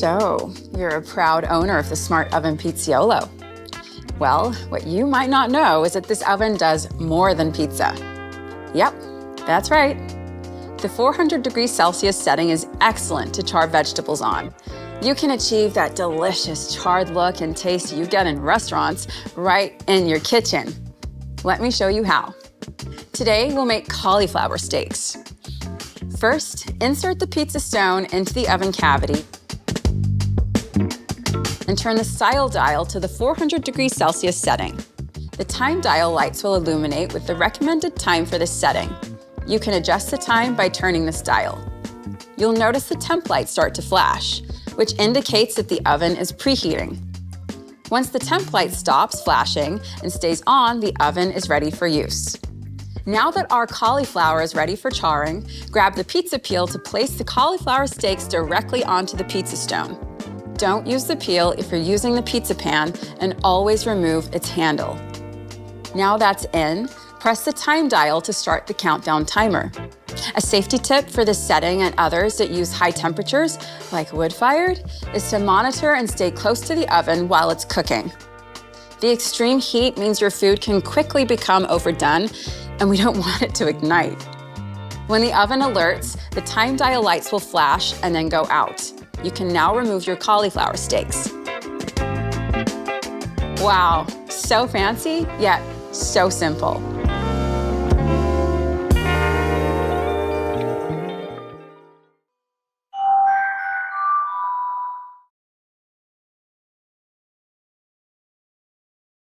So, you're a proud owner of the Smart Oven Pizzaiolo. Well, what you might not know is that this oven does more than pizza. Yep, that's right. The 400 degrees Celsius setting is excellent to char vegetables on. You can achieve that delicious charred look and taste you get in restaurants right in your kitchen. Let me show you how. Today, we'll make cauliflower steaks. First, insert the pizza stone into the oven cavity and turn the style dial to the 400 degrees Celsius setting. The time dial lights will illuminate with the recommended time for this setting. You can adjust the time by turning this dial. You'll notice the temp light start to flash, which indicates that the oven is preheating. Once the temp light stops flashing and stays on, the oven is ready for use. Now that our cauliflower is ready for charring, grab the pizza peel to place the cauliflower steaks directly onto the pizza stone. Don't use the peel if you're using the pizza pan, and always remove its handle. Now that's in, press the time dial to start the countdown timer. A safety tip for this setting and others that use high temperatures, like wood-fired, is to monitor and stay close to the oven while it's cooking. The extreme heat means your food can quickly become overdone, and we don't want it to ignite. When the oven alerts, the time dial lights will flash and then go out. You can now remove your cauliflower steaks. Wow, so fancy, yet so simple.